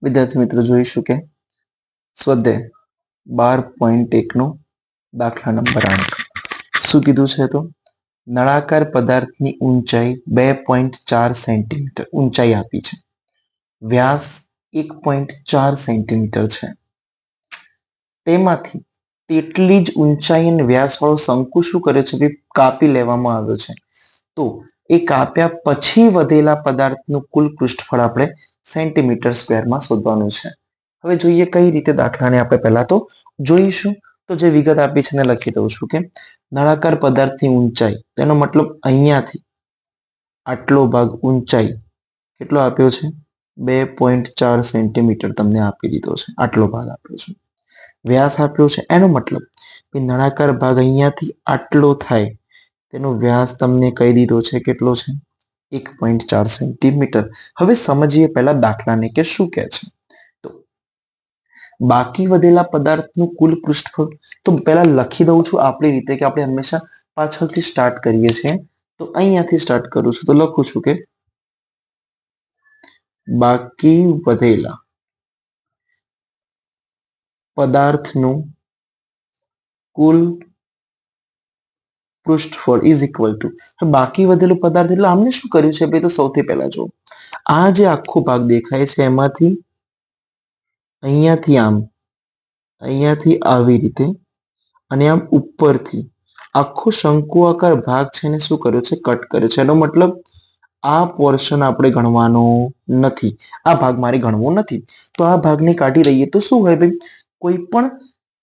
વિદ્યાર્થી મિત્રો જોઈશું કે સ્વાધ્યાય 12.1 નો દાખલા નંબર 8 શું કીધું છે તો નળાકાર પદાર્થની ઊંચાઈ 2.4 સેન્ટીમીટર ઊંચાઈ આપી છે, વ્યાસ 1.4 સેન્ટીમીટર છે, તેમાંથી તેટલી જ ઊંચાઈ અને વ્યાસવાળો શંકુ શું કર્યો છે કે કાપી લેવામાં આવ્યો છે, તો એ કાપ્યા પછી વધેલા પદાર્થનું કુલ પૃષ્ઠફળ આપણે સેન્ટીમીટર સ્ક્વેરમાં શોધવાનું છે. હવે જોઈએ કઈ રીતે દાખલાને આપણે પહેલા તો જોઈશું. તો જે વિગત આપી છે એને લખી દઉં છું કે નળાકાર પદાર્થની ઊંચાઈ, તેનો મતલબ અહીંયાથી આટલો ભાગ ઊંચાઈ કેટલો આપ્યો છે 2.4 સેન્ટીમીટર તમને આપી દીધો છે, આટલો ભાગ આપ્યો છે. વ્યાસ આપ્યો છે, એનો મતલબ કે નળાકાર ભાગ અહીંયાથી આટલો થાય તેનો વ્યાસ તમને કહી દીધો છે કેટલો છે 1.4 સેન્ટીમીટર. હવે સમજીએ પહેલા દાખલાને કે શું કહે છે. તો બાકી વધેલા પદાર્થનું કુલ પૃષ્ઠફળ તો પહેલા લખી દઉં છું આપણી રીતે કે આપણે હંમેશા પાછળથી સ્ટાર્ટ કરીએ છીએ. તો અહીંયાથી સ્ટાર્ટ કરું છું, તો લખું છું કે બાકી વધેલા પદાર્થનું કુલ પૃષ્ઠફળ ઇઝ ઇક્વલ ટુ, બાકી વધેલું પદાર્થ એટલે આમને શું કર્યું છે ભાઈ, તો સૌથી પહેલા જો આ જે આખો ભાગ દેખાય છે એમાંથી અહીંયાથી આમ, અહીંયાથી આવી રીતે અને આમ ઉપરથી આખો શંકુઆકાર ભાગ છે ને શું કર્યો છે, કટ કર્યો છે. એનો મતલબ આ પોર્શન આપણે ગણવાનો નથી, આ ભાગ મારે ગણવો નથી. તો આ ભાગને કાઢી દઈએ તો શું હોય ભાઈ, કોઈ પણ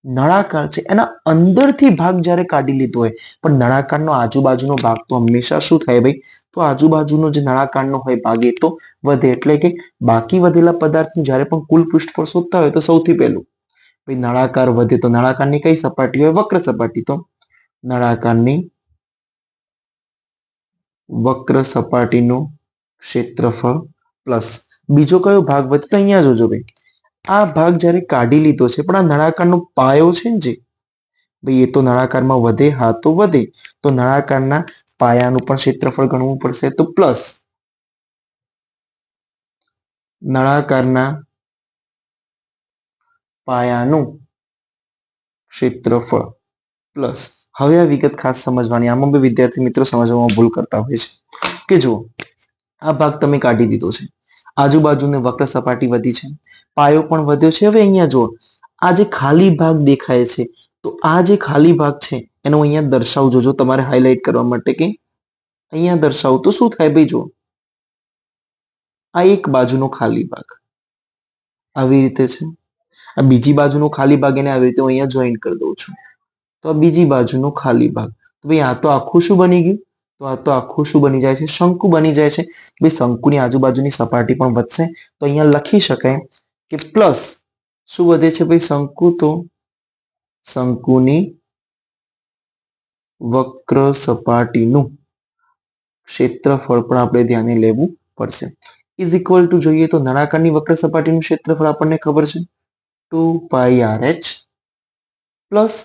નળાકાર છે એના અંદરથી ભાગ જ્યારે કાઢી લીધો હોય, પણ નળાકારનો આજુબાજુનો ભાગ તો હંમેશા શું થાય ભાઈ, તો આજુબાજુનો જે નળાકારનો હોય ભાગ એ તો વધે. એટલે કે બાકી વધેલા પદાર્થનું જ્યારે પણ કુલ પૃષ્ઠફળ શોધતા હોય તો સૌથી પહેલું ભાઈ નળાકાર વધે તો નળાકારની કઈ સપાટી હોય, વક્ર સપાટી. તો નળાકારની વક્ર સપાટીનું ક્ષેત્રફળ પ્લસ બીજો કયો ભાગ વધે, તો અહીંયા જોજો ભાઈ આ ભાગ જ્યારે કાઢી લીધો છે પણ આ નળાકારનો પાયો છે ને જે ભાઈ, એ તો નળાકારમાં વધે, હા તો વધે, તો નળાકારના પાયાનું પણ ક્ષેત્રફળ ગણવું પડશે. તો પ્લસ નળાકારના પાયાનું ક્ષેત્રફળ પ્લસ. હવે આ વિગત ખાસ સમજવાની, આમાં બી વિદ્યાર્થી મિત્રો સમજવામાં ભૂલ કરતા હોય છે કે જુઓ આ ભાગ તમે કાઢી દીધો છે, આજુબાજુને વક્ર સપાટી વધી છે, પાયો પણ વધ્યો છે. હવે અહીંયા જુઓ આ જે ખાલી ભાગ દેખાય છે, તો આ જે ખાલી ભાગ છે એનો અહીંયા દર્શાવજો, જો તમારે હાઇલાઇટ કરવા માટે કે અહીંયા દર્શાવું તો શું થાય ભાઈ, જુઓ આ એક બાજુનો ખાલી ભાગ આવી રીતે છે, આ બીજી બાજુનો ખાલી ભાગ એને આવી રીતે અહીંયા જોઈન કરી દઉં છું, તો આ બીજી બાજુનો ખાલી ભાગ. તો ભાઈ આ તો આખું શું બની ગયું, તો આ તો આખું શું બની જાય છે, શંકુ બની જાય છે. ભાઈ શંકુની આજુબાજુની સપાટી પણ વધશે, તો અહીંયા લખી શકાય કે પ્લસ શું વધે છે ભાઈ, શંકુ, તો શંકુની વક્ર સપાટીનું ક્ષેત્રફળ પણ આપણે ધ્યાને લેવું પડશે. ઇઝ ઇક્વલ ટુ જોઈએ તો નળાકારની વક્ર સપાટીનું ક્ષેત્રફળ આપણને ખબર છે 2πrh પ્લસ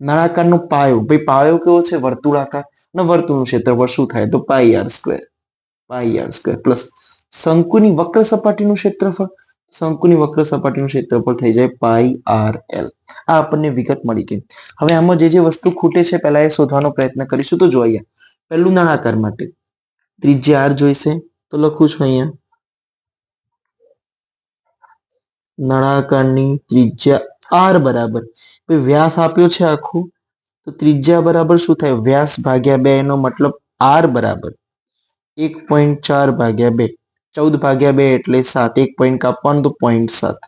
નળાકારનો પાયો, ભાઈ પાયો કેવો છે વર્તુળાકાર, અને વર્તુળનું ક્ષેત્રફળ શું થાય તો πr² પ્લસ શંકુની વક્ર સપાટીનું ક્ષેત્રફળ, શંકુની વક્ર સપાટીનું ક્ષેત્રફળ થઈ જાય πrl. આ આપણને વિગત મળી ગઈ. હવે આમાં જે વસ્તુ ખૂટે છે પહેલા એ શોધવાનો પ્રયત્ન કરીશું. તો જોઈએ પહેલું નળાકાર માટે ત્રિજ્યા r જોઈશે, તો લખું છું અહીંયા નળાકારની ત્રિજ્યા r બરાબર વ્યાસ આપ્યો છે આખું, તો ત્રિજ્યા બરાબર શું થાય, વ્યાસ ભાગ્યા 2, એનો મતલબ r બરાબર 1.4 ભાગ્યા 2, 14 ભાગ્યા 2 એટલે 7, 1 પોઈન્ટ કાપવાનું તો 0.7,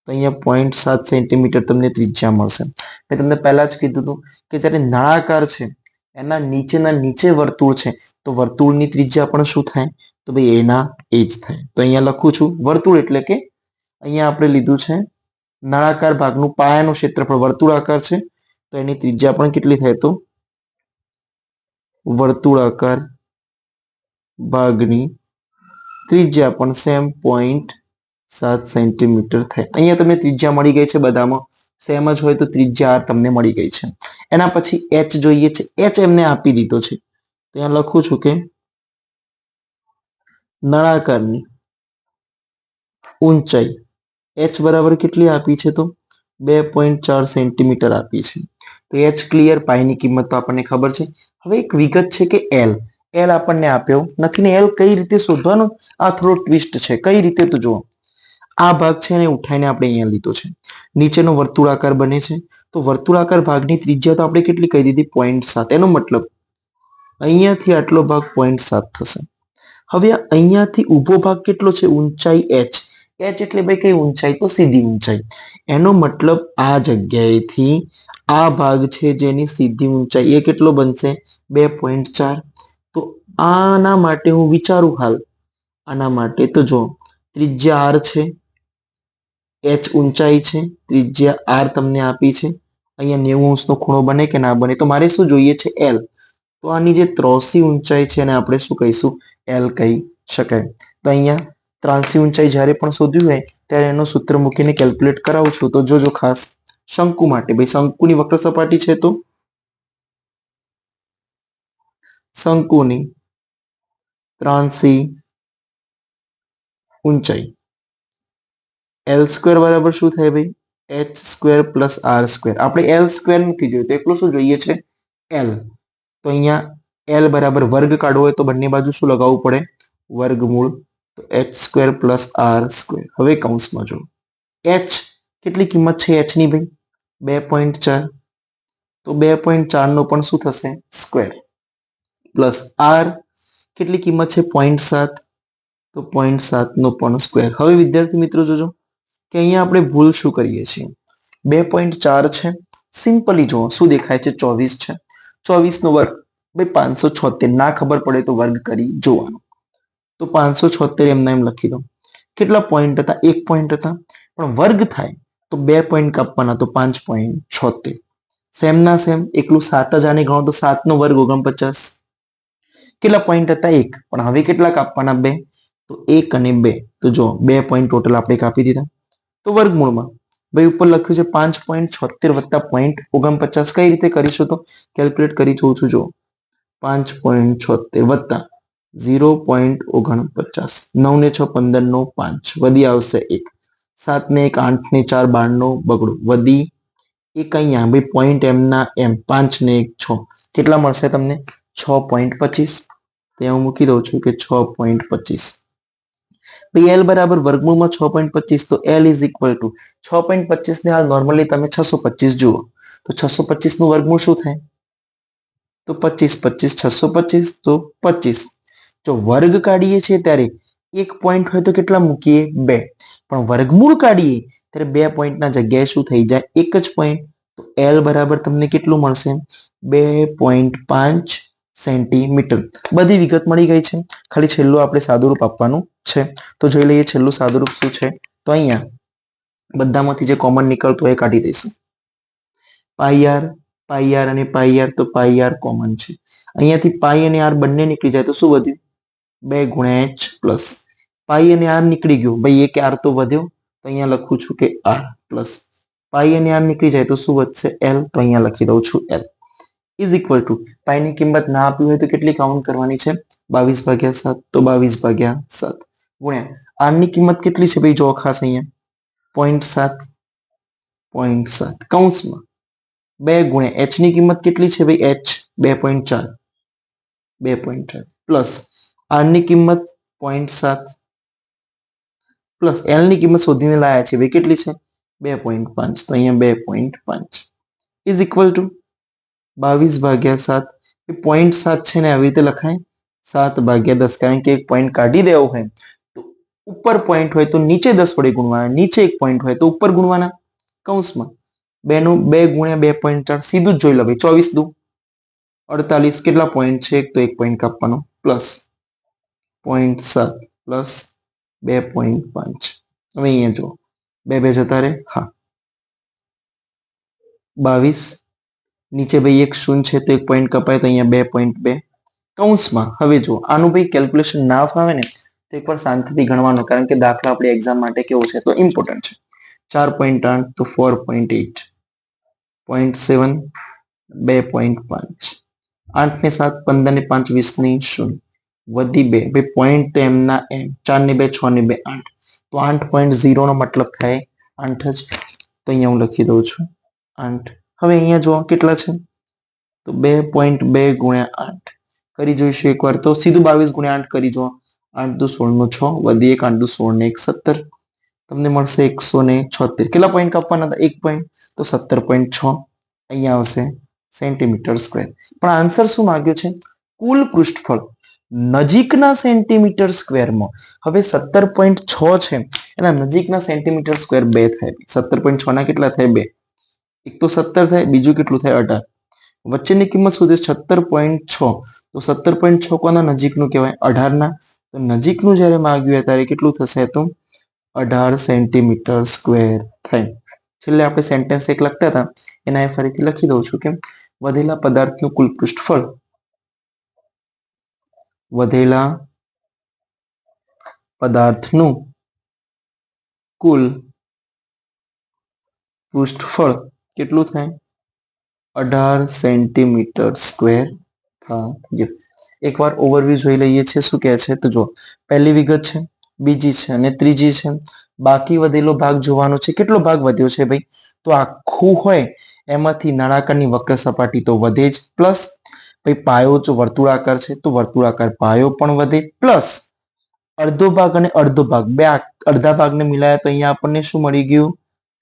તો અહીંયા 0.7 સેન્ટીમીટર તમને ત્રિજ્યા મળશે. મેં તમને પહેલા જ કીધું હતું કે જ્યારે નળાકાર છે એના નીચેના નીચે વર્તુળ છે, તો વર્તુળની ત્રિજ્યા પણ શું થાય, તો ભાઈ એના એ જ થાય. તો અહીંયા લખું છું વર્તુળ એટલે કે અહીંયા આપણે લીધું છે નળાકાર ભાગનું પાયાનું ક્ષેત્રફળ વર્તુળાકાર છે, તો એની ત્રિજ્યા પણ કેટલી થાય, તો વર્તુળાકાર ભાગની ત્રિજ્યા પણ સેમ 0.7 સેન્ટીમીટર થાય. અહીંયા તમને ત્રિજ્યા મળી ગઈ છે, બધામાં સેમ જ હોય તો ત્રિજ્યા તમને મળી ગઈ છે. એના પછી h જોઈએ છે, h એમને આપી દીધો છે, તો અહીંયા લખું છું કે નળાકારની ઊંચાઈ એચ બરાબર કેટલી આપી છે? તો 2.4 સેન્ટીમીટર આપી છે. તો એચ ક્લિયર, પાઈની કિંમત તો આપણને ખબર છે. હવે એક વિગત છે કે એલ આપણને આપ્યો નથી ને એલ કઈ રીતે શોધવાનો? આ થોડો ટ્વિસ્ટ છે. કઈ રીતે? તો જુઓ, આ ભાગ છે ને ઉઠાઈને આપણે અહીંયા લીધો છે. નીચેનો વર્તુળાકાર બને છે. તો વર્તુળાકાર ભાગની ત્રિજ્યા તો આપણે કેટલી કહી દીધી? 0.7. એનો મતલબ અહીંયાથી આટલો ભાગ 0.7 થશે. હવે અહીંયાથી ઊભો ભાગ કેટલો છે? ઊંચાઈ એચ. એચ એટલે ભાઈ કઈ ઊંચાઈ? તો સીધી ઊંચાઈ. એનો મતલબ આ જગ્યાએથી આ ભાગ છે જેની સીધી ઊંચાઈ એ કેટલો બનશે? 2.4. તો આના માટે હું વિચારું હાલ, આના માટે તો જો ત્રિજ્યા આર છે, એચ ઊંચાઈ છે, ત્રિજ્યા આર તમને આપી છે. અહીંયા 90 ખૂણો બને કે ના બને? તો મારે શું જોઈએ છે? એલ. તો આની જે ત્રોસી ઊંચાઈ છે એને આપણે શું કહીશું? એલ કહી શકાય. તો અહીંયા ત્રાંસી ઊંચાઈ જ્યારે પણ શોધવી હોય ત્યારે એનો સૂત્ર મૂકીને કેલ્ક્યુલેટ કરાવું છું. તો જોજો ખાસ, શંકુ માટે ભાઈ શંકુની વક્ર સપાટી છે તો શંકુની ત્રાંસી ઊંચાઈ એલ સ્ક્વેર બરાબર શું થાય ભાઈ? H square plus R square. આપણે એલ સ્ક્વેર નથી જોયું તો એટલું શું જોઈએ છે? એલ. તો અહીંયા એલ બરાબર વર્ગ કાઢવો હોય તો બંને બાજુ શું લગાવવું પડે? વર્ગમૂળ. તો H square plus R square. હવે કૌંસમાં જો એચ કેટલી કિંમત છે એચ ની ભાઈ? 2.4. તો 2.4 નો પણ શું થશે? સ્ક્વેર. પ્લસ આર કેટલી કિંમત છે? 0.7. તો 0.7 નો પણ સ્ક્વેર. હવે વિદ્યાર્થી મિત્રો જોજો કે અહીંયા આપણે ભૂલ શું કરીએ છીએ? 2.4 છે, સિમ્પલી જુઓ શું દેખાય છે? 24 છે. 24 નો વર્ગ ભાઈ 576. ના ખબર પડે તો વર્ગ કરી જોવાનો. તો 576 એમના એમ લખી દો. કેટલા પોઈન્ટ હતા? 1 પોઈન્ટ હતા. પણ વર્ગ થાય તો 2 પોઈન્ટ કાપવાના, તો 5.76. સેમ ના સેમ, એકલું 7 જ આને ગણો તો 7 નો વર્ગ 49. કેટલા પોઈન્ટ હતા? 1. પણ હવે કેટલા કાપવાના? 2. તો 1 અને 2. તો જો 2 પોઈન્ટ ટોટલ આપણે કાપી દીધા. તો વર્ગમૂળમાં ભાઈ ઉપર લખ્યું છે 5.76 વત્તા 0.49. કઈ રીતે કરીશું? તો કેલ્ક્યુલેટ કરી જોઉં છું. જો 5.76 વત્તા 0.49. 9 ને 6 15 નો 5 વધી આવશે 1. 7 ને 1 8 ને 4 12 નો બગડો વધી 1. અહીંયા ભાઈ પોઈન્ટ એમના એમ 5 ને 1 6. કેટલા મળશે તમને? 6.25. ત્યાં હું મૂકી દઉં છું કે 6.25. ભાઈ એલ બરાબર વર્ગમૂળમાં 6.25. તો એલ ઇઝ ઇક્વલ ટુ 6.25 ને હાલ નોર્મલી તમે 625 જુઓ તો 625 નું વર્ગમૂળ શું થાય? તો 25 25 625 તો 25. જો વર્ગ કાઢીએ છીએ ત્યારે 1 પોઈન્ટ હોય તો કેટલા મૂકીએ? 2. પણ વર્ગમૂળ કાઢીએ ત્યારે 2 પોઈન્ટના જગ્યાએ શું થઈ જાય? 1 જ પોઈન્ટ. તો એલ બરાબર તમને કેટલું મળશે? 2.5 સેન્ટીમીટર. બધી વિગત મળી ગઈ છે. ખાલી છેલ્લું આપણે સાદુરૂપ આપવાનું છે. તો જોઈ લઈએ છેલ્લું સાદુરૂપ શું છે. તો અહીંયા બધામાંથી જે કોમન નીકળતું એ કાઢી દઈશું. પાઈ આર અને પાઈ આર, તો પાઈ આર કોમન છે. અહીંયાથી પાઈ અને આર બંને નીકળી જાય તો શું વધ્યું? 2 ગુણ્યા એચ પ્લસ પાઈ અને આર નીકળી ગયું ભાઈ, એક આર તો વધ્યો તો અહીંયા લખું છું કે આર પ્લસ પાઈ અને આર નીકળી જાય તો શું વધશે? એલ. તો અહીંયા લખી દઉં છું એલ ઇઝ ઇક્વલ ટુ પાઈની કિંમત ના આપી હોય તો કેટલી કાઉન્ટ કરવાની છે? 22/7. તો 22/7 ગુણ્યા આરની કિંમત કેટલી છે ભાઈ? જો ખાસ અહીંયા 0.7 કૌંસમાં 2 ગુણ્યા એચ ની કિંમત કેટલી છે ભાઈ? એચ 2.4 પ્લસ આર ની કિંમત 0.7 પ્લસ એલ ની કિંમત શોધીને લાયા છે ભાઈ કેટલી છે? 2.5. તો અહીંયા 2.5 ઇઝ ઇક્વલ ટુ 22/7. 0.7 છે ને આવી રીતે લખાય 7/10. કારણ કે એક પોઈન્ટ કાઢી દેવો હોય તો ઉપર પોઈન્ટ હોય તો નીચે 10 વડે ગુણવાના, નીચે એક પોઈન્ટ હોય તો ઉપર ગુણવાના. કૌંસમાં 2 નું 2 ગુણ્યા 2.4 સીધું જ જોઈ લો ભાઈ. 24 દુ 48. કેટલા પોઈન્ટ છે? તો એક પોઈન્ટ કાપવાનો પ્લસ 0.7 પ્લસ 2.5. હવે અહીંયા જુઓ 2 2 જતા રહે. હા 22. નીચે ભાઈ એક શૂન્ય છે તો એક પોઈન્ટ કપાય તો અહીંયા 2.2 કૌંસમાં. હવે જો આનું ભાઈ કેલ્ક્યુલેશન ના ફાવે ને તો એકવાર શાંતિથી ગણવાનું, કારણ કે દાખલા આપણી એક્ઝામ માટે કેવો છે તો ઇમ્પોર્ટન્ટ છે. 4.8 તો 4.8 0.7 2.5 8 ને 7 15 ને 5 20 ની 0 વધી 2 ભાઈ પોઈન્ટ તો એમના એમ 4 ને 2 6 ને 2 8. તો 8.0 નો મતલબ થાય 8 જ. તો અહીંયા હું લખી દઉં છું 8. હવે અહીંયા જો કેટલા છે તો 2.2 ગુણ્યા 8 કરી જોઈશું એકવાર. તો સીધું 22 ગુણ્યા 8 કરી જો. 8 દુ 16 નો 6 વધી 1 8 દુ 16 ને 1 17. તમને મળશે 176. કેટલા પોઈન્ટ કાપવાના હતા? 1 પોઈન્ટ. તો 17.6 અહીંયા આવશે સેન્ટીમીટર સ્ક્વેર. પણ આન્સર શું માંગ્યો છે? કુલ પૃષ્ઠફળ નજીકના સેન્ટીમીટર સ્ક્વેરમાં. હવે 17.6 છે એના નજીકના સેન્ટીમીટર સ્ક્વેર 2 થાય. 17.6 ના કેટલા થાય? 2. એક તો 17 થાય, બીજું કેટલું થાય? 18. વચ્ચેની કિંમત શું છે? 17.6. તો 17.6 કોના નજીકનું કહેવાય? 18 ના. તો નજીકનું જ્યારે માંગ્યું ત્યારે કેટલું થશે? તો 18 સેન્ટીમીટર સ્ક્વેર થાય. છેલ્લે આપણે સેન્ટેન્સ એક લખતા હતા એના ફરીથી લખી દઉં છું. કેમ? વધેલા પદાર્થનું કુલ પૃષ્ઠફળ વધેલા પદાર્થનું કુલ પૃષ્ઠફળ કેટલું થાય? 18 સેન્ટીમીટર સ્ક્વેર થાય. એકવાર ઓવરવ્યુ જોઈ લઈએ છીએ શું કહે છે. તો જો પહેલી વિગત છે, બીજી છે અને ત્રીજી છે. બાકી વધેલો ભાગ જોવાનો છે. કેટલો ભાગ વધ્યો છે ભાઈ? તો આખું હોય એમાંથી નળાકારની વક્ર સપાટી તો વધે જ, પ્લસ ભાઈ પાયો જો વર્તુળાકાર છે તો વર્તુળાકાર પાયો પણ વધે, પ્લસ અડધો ભાગ અને અડધો ભાગ બે અડધા ભાગને મિલાયા તો અહીંયા આપણને શું મળી ગયું?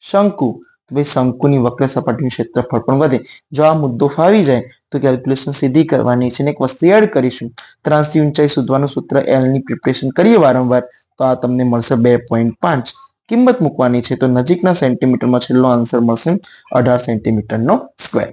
શંકુ. તો ભાઈ શંકુની વક્ર સપાટીનું ક્ષેત્રફળ પણ વધે. જો આ મુદ્દો ફાવી જાય તો કેલ્ક્યુલેશન સીધી કરવાની છે ને એક વસ્તુ એડ કરીશું. ત્રાંસી ઊંચાઈ શોધવાનું સૂત્ર L ની પ્રિપરેશન કરીએ વારંવાર તો આ તમને મળશે 2.5. કિંમત મૂકવાની છે તો નજીકના સેન્ટીમીટરમાં છેલ્લો આન્સર મળશે 18 સેન્ટીમીટરનો સ્ક્વેર.